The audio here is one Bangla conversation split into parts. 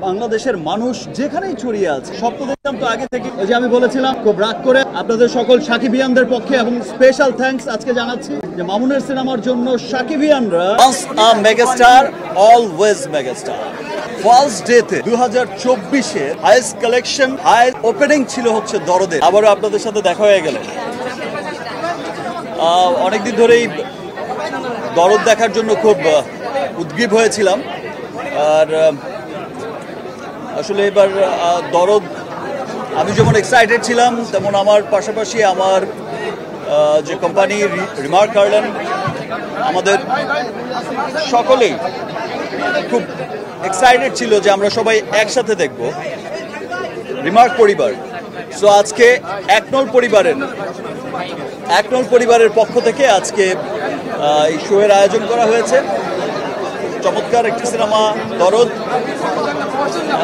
বাংলাদেশের মানুষ যেখানেই ছড়িয়ে আছে। স্বপ্ন দেখতাম তো আগে থেকে, ওই যে আমি বলেছিলাম খুব রাগ করে আপনাদের সকল সাকিবিয়ানদের পক্ষে এবং স্পেশাল থ্যাঙ্কস আজকে জানাচ্ছি যে মামুনের সিনেমার জন্য সাকিবিয়ানরা মেগাস্টার অলওয়েজ মেগাস্টার। ফার্স্ট ডেতে 2024-এর হাইয়েস্ট কালেকশন হাইয়েস্ট ওপেনিং ছিল হচ্ছে দরদে। আবারও আপনাদের সাথে দেখা হয়ে গেল। অনেকদিন ধরেই দরদ দেখার জন্য খুব উদ্গ্রীব হয়েছিলাম, আর আসলে এবার দরদ আমি যেমন এক্সাইটেড ছিলাম তেমন আমার পাশাপাশি আমার যে কোম্পানি রিমার্ক গার্ডেন আমাদের সকলেই খুব এক্সাইটেড ছিল যে আমরা সবাই একসাথে দেখব রিমার্ক পরিবার। সো আজকে একনল পরিবারের পক্ষ থেকে আজকে এই শো এর আয়োজন করা হয়েছে। চমৎকার একটি সিনেমা দরদ।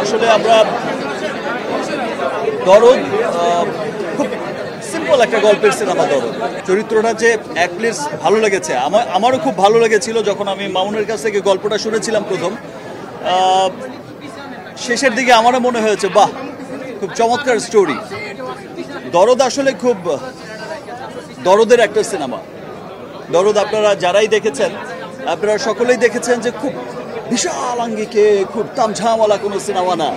আসলে আমরা দরদ খুব সিম্পল একটা গল্পের সিনেমা দরদ। চরিত্রটা যে অ্যাটলিস্ট ভালো লেগেছে, আমারও খুব ভালো লেগেছিল যখন আমি মামুনের কাছ থেকে গল্পটা শুনেছিলাম প্রথম। শেষের দিকে আমারও মনে হয়েছে বাহ, খুব চমৎকার স্টোরি। দরদ আসলে খুব দরদের একটা সিনেমা। দরদ আপনারা যারাই দেখেছেন আপনারা সকলেই দেখেছেন যে খুব বিশাল আঙ্গিকে খুব তামঝামওয়ালা কোনো সিনেমা না,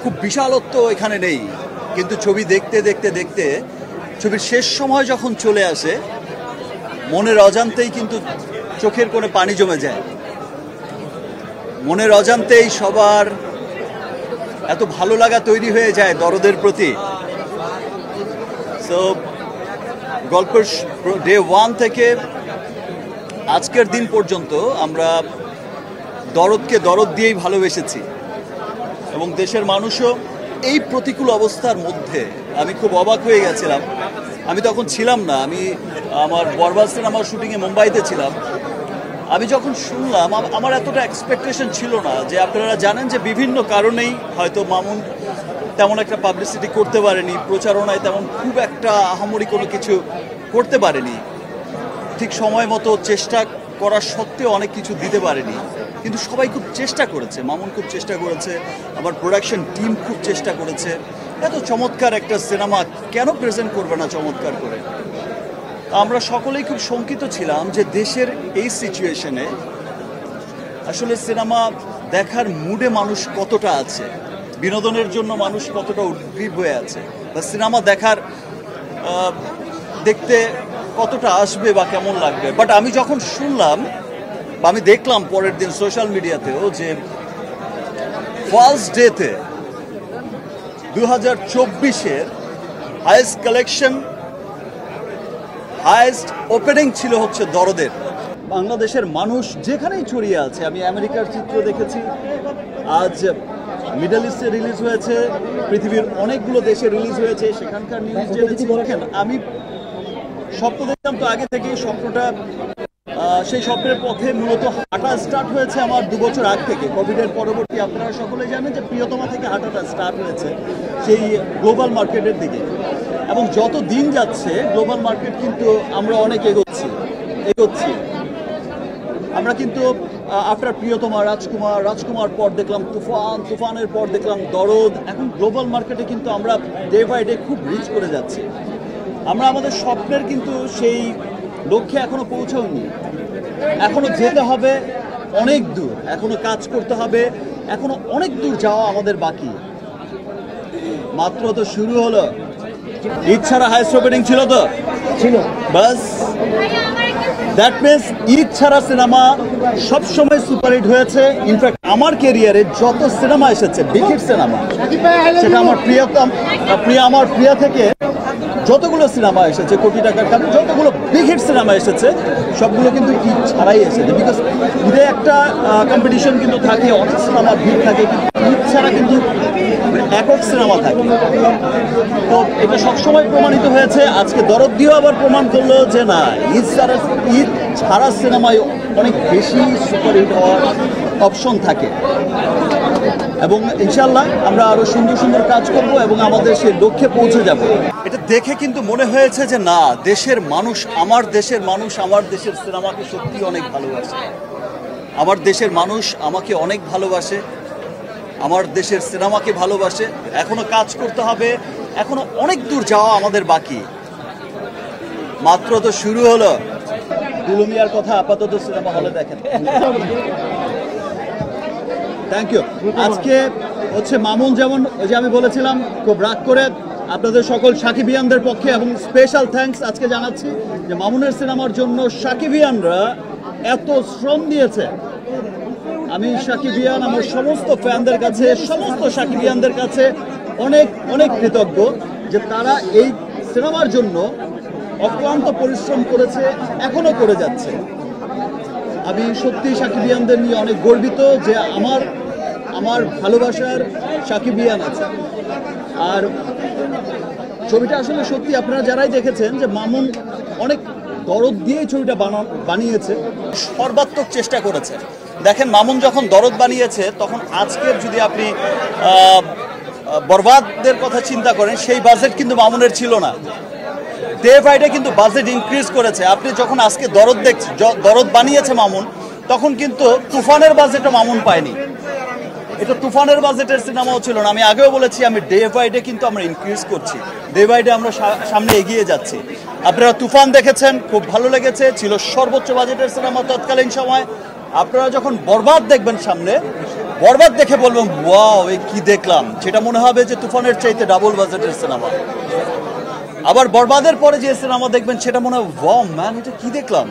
খুব বিশালত্ব এখানে নেই। কিন্তু ছবি দেখতে দেখতে দেখতে ছবির শেষ সময় যখন চলে আসে মনের অজান্তেই কিন্তু চোখের কোণে পানি জমে যায়। মনের অজান্তেই সবার এত ভালো লাগা তৈরি হয়ে যায় দরদের প্রতি। সো গল্পের ডে 1 থেকে আজকের দিন পর্যন্ত আমরা দরদকে দরদ দিয়েই ভালোবেসেছি এবং দেশের মানুষও এই প্রতিকূল অবস্থার মধ্যে আমি খুব অবাক হয়ে গেছিলাম। আমি তখন ছিলাম না, আমি আমার বরবাদ সিনেমার শুটিংয়ে মুম্বাইতে ছিলাম। আমি যখন শুনলাম আমার এতটা এক্সপেকটেশন ছিল না। যে আপনারা জানেন যে বিভিন্ন কারণেই হয়তো মামুন তেমন একটা পাবলিসিটি করতে পারেনি, প্রচারণায় তেমন খুব একটা আহামরি কোনো কিছু করতে পারেনি, ঠিক সময় মতো চেষ্টা করার সত্ত্বেও অনেক কিছু দিতে পারেনি। কিন্তু সবাই খুব চেষ্টা করেছে, মামুন খুব চেষ্টা করেছে, আমার প্রোডাকশন টিম খুব চেষ্টা করেছে। এত চমৎকার একটা সিনেমা কেন প্রেজেন্ট করবে না চমৎকার করে? আমরা সকলেই খুব শঙ্কিত ছিলাম যে দেশের এই সিচুয়েশনে আসলে সিনেমা দেখার মুডে মানুষ কতটা আছে, বিনোদনের জন্য মানুষ কতটা উদ্গ্রীব হয়ে আছে, বা সিনেমা দেখতে কতটা আসবে বা কেমন লাগবে। বাট আমি যখন শুনলাম বা আমি দেখলাম পরের দিন সোশ্যাল মিডিয়াতেও যে ফার্স্ট ডেতে 2024-এর হাইয়েস্ট কালেকশন হাইয়েস্ট ওপেনিং ছিল হচ্ছে দরদের। বাংলাদেশের মানুষ যেখানেই ছড়িয়ে আছে, আমি আমেরিকার চিত্র দেখেছি, আজ মিডল ইস্টে রিলিজ হয়েছে, পৃথিবীর অনেকগুলো দেশে রিলিজ হয়েছে, সেখানকার নিউজ জেনেছি। দেখেন আমি স্বপ্ন দেখতাম তো আগে থেকেই, স্বপ্নটা সেই স্বপ্নের পথে মূলত হাঁটা স্টার্ট হয়েছে আমার 2 বছর আগ থেকে। কোভিডের পরবর্তী আপনারা সকলে জানেন যে প্রিয়তমা থেকে হাঁটাটা স্টার্ট হয়েছে সেই গ্লোবাল মার্কেটের দিকে, এবং যত দিন যাচ্ছে গ্লোবাল মার্কেট কিন্তু আমরা অনেক এগোচ্ছি। আমরা কিন্তু আফটার প্রিয়তমা রাজকুমার পর দেখলাম তুফানের পর দেখলাম দরদ। এখন গ্লোবাল মার্কেটে কিন্তু আমরা ডে বাই ডে খুব রিচ করে যাচ্ছি। আমরা আমাদের স্বপ্নের কিন্তু সেই লক্ষ্যে এখনো পৌঁছাইনি, এখনো যেতে হবে অনেক দূর, এখনো কাজ করতে হবে, এখনো অনেক দূর যাওয়া আমাদের বাকি। মাত্র তো শুরু হলো। ঈদ ছাড়া হাইয়েস্ট ওপেনিং ছিল বাস। দ্যাট মিনস ঈদ ছাড়া সিনেমা সবসময় সুপারহিট হয়েছে। ইনফ্যাক্ট আমার ক্যারিয়ারে যত সিনেমা এসেছে, বিগ হিট সিনেমা, সেটা আমার প্রিয়া থেকে যতগুলো সিনেমা এসেছে, কোটি টাকার কারণে যতগুলো বিগ হিট সিনেমা এসেছে সবগুলো কিন্তু ঈদ ছাড়াই এসেছে। বিকজ ঈদে একটা কম্পিটিশন কিন্তু থাকে, অনেক সিনেমা ভিড় থাকে, কিন্তু ঈদ ছাড়া কিন্তু একক সিনেমা থাকে। তো এটা সবসময় প্রমাণিত হয়েছে। আজকে দরদ দিয়েও আবার প্রমাণ করলো যে না, ঈদ ছাড়া সিনেমায় অনেক বেশি সুপারহিট হওয়ার অপশন থাকে। এবং ইনশাল্লাহ আমরা আরো সুন্দর সুন্দর কাজ করব এবং আমাদের সেই লক্ষ্যে পৌঁছে যাব। এটা দেখে কিন্তু মনে হয়েছে যে না, দেশের মানুষ আমার দেশের সিনেমাকে সত্যি অনেক ভালোবাসে। আমার দেশের মানুষ আমাকে অনেক ভালোবাসে। আমার দেশের সিনেমাকে ভালোবাসে। এখনো কাজ করতে হবে, এখনো অনেক দূর যাওয়া আমাদের বাকি, মাত্র তো শুরু হলো। দুলুমিয়ার কথা আপাতত সিনেমা হলে দেখেন। Thank you. আজকে হচ্ছে মামুন, যেমন ওই যে আমি বলেছিলাম খুব রাগ করে আপনাদের সকল সাকিবিয়ানদের পক্ষে এবং স্পেশাল থ্যাঙ্কস আজকে জানাচ্ছি যে মামুনের সিনেমার জন্য সাকিবিয়ানরা এত শ্রম দিয়েছে। আমি সাকিবিয়ান আমার সমস্ত ফ্যানদের কাছে, সমস্ত সাকিবিয়ানদের কাছে অনেক অনেক কৃতজ্ঞ যে তারা এই সিনেমার জন্য অক্লান্ত পরিশ্রম করেছে, এখনো করে যাচ্ছে। আমি সত্যি সাকিবিয়ানদের নিয়ে অনেক গর্বিত যে আমার ভালোবাসার সাকিবিয়ান আছে। আর ছবিটা আসলে সত্যি আপনারা যারাই দেখেছেন যে মামুন অনেক দরদ দিয়ে ছবিটা বানিয়েছে, সর্বাত্মক চেষ্টা করেছে। দেখেন মামুন যখন দরদ বানিয়েছে তখন আজকের যদি আপনি বরবাদের কথা চিন্তা করেন, সেই বাজেট কিন্তু মামুনের ছিল না। ডে বাই ডে কিন্তু বাজেট ইনক্রিজ করেছে। আপনি যখন আজকে দরদ বানিয়েছে মামুন, তখন কিন্তু তুফানের বাজেটও মামুন পায়নি। এটা তুফানের বাজেটের সিনেমাও ছিল না। আমি আগেও বলেছি, আমি ডে বাই ডে কিন্তু আমরা ইনক্রিজ করছি, ডে বাই ডে আমরা সামনে এগিয়ে যাচ্ছি। আপনারা তুফান দেখেছেন, খুব ভালো লেগেছে, ছিল সর্বোচ্চ বাজেটের সিনেমা তৎকালীন সময়। আপনারা যখন বরবাদ দেখবেন সামনে, বরবাদ দেখে বলবেন ওয়াও এই কি দেখলাম, সেটা মনে হবে যে তুফানের চাইতে ডাবল বাজেটের সিনেমা। আবার বরবাদের পরে যে সিনেমা দেখবেন সেটা মনে হয় ওয়াও ম্যান এটা কি দেখলাম,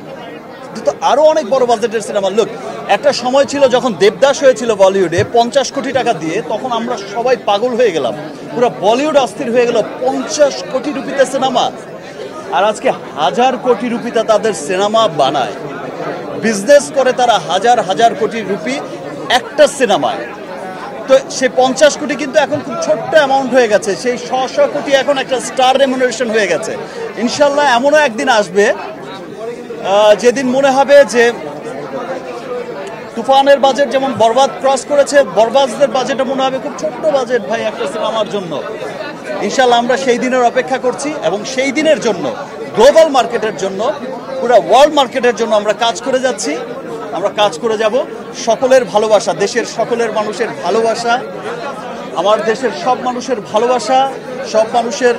তো আরো অনেক বড় বাজেটের সিনেমা। লোক, একটা সময় ছিল যখন দেবদাস হয়েছিল বলিউডে 50 কোটি টাকা দিয়ে, তখন আমরা সবাই পাগল হয়ে গেলাম, পুরো বলিউড অস্থির হয়ে গেল। 50 কোটি রুপিতে সিনেমা, আর আজকে 1000 কোটি রুপিতে তাদের সিনেমা বানায়, বিজনেস করে তারা হাজার হাজার কোটি রুপি একটা সিনেমায়। তো সে 50 কোটি কিন্তু এখন খুব ছোট্ট অ্যামাউন্ট হয়ে গেছে, সেই 100 কোটি এখন একটা স্টার রেমুনারেশন হয়ে গেছে। ইনশাল্লাহ এমনও একদিন আসবে যেদিন মনে হবে যে তুফানের বাজেট যেমন বরবাদ ক্রস করেছে, বরবাদের বাজেটও মনে হবে খুব ছোট্ট বাজেট ভাই একটা সিনেমার জন্য। ইনশাল্লাহ আমরা সেই দিনের অপেক্ষা করছি, এবং সেই দিনের জন্য গ্লোবাল মার্কেটের জন্য, পুরো ওয়ার্ল্ড মার্কেটের জন্য আমরা কাজ করে যাচ্ছি, আমরা কাজ করে যাব। সকলের ভালোবাসা, দেশের সকলের মানুষের ভালোবাসা, আমার দেশের সব মানুষের ভালোবাসা, সব মানুষের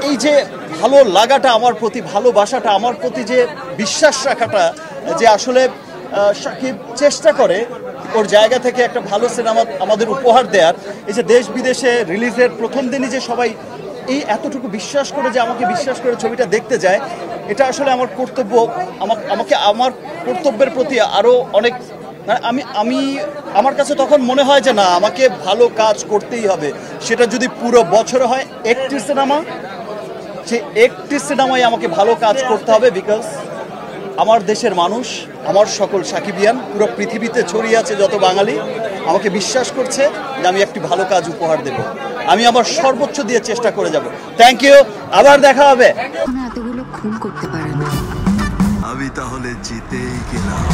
এই যে ভালো লাগাটা আমার প্রতি, ভালোবাসাটা আমার প্রতি, যে বিশ্বাস রাখাটা, যে আসলে সাকিব চেষ্টা করে ওর জায়গা থেকে একটা ভালো সিনেমা আমাদের উপহার দেওয়ার। এই যে দেশ বিদেশে রিলিজের প্রথম দিনই যে সবাই এই এতটুকু বিশ্বাস করে, যে আমাকে বিশ্বাস করে ছবিটা দেখতে যায়, এটা আসলে আমার কর্তব্য। আমাকে আমার কর্তব্যের প্রতি আরও অনেক, আমি আমার কাছে তখন মনে হয় যে না, আমাকে ভালো কাজ করতেই হবে। সেটা যদি পুরো বছরে হয় একটি সিনেমা, সে একটি সিনেমায় আমাকে ভালো কাজ করতে হবে। বিকজ আমার দেশের মানুষ, আমার সকল সাকিবিয়ান পুরো পৃথিবীতে ছড়িয়ে আছে, যত বাঙালি আমাকে বিশ্বাস করছে যে আমি একটি ভালো কাজ উপহার দেব। আমি আমার সর্বোচ্চ দিয়ে চেষ্টা করে যাব। থ্যাংক ইউ, আবার দেখা হবে। এতগুলো খুন করতে পারে না, আমি তাহলে জিতেই গেলাম।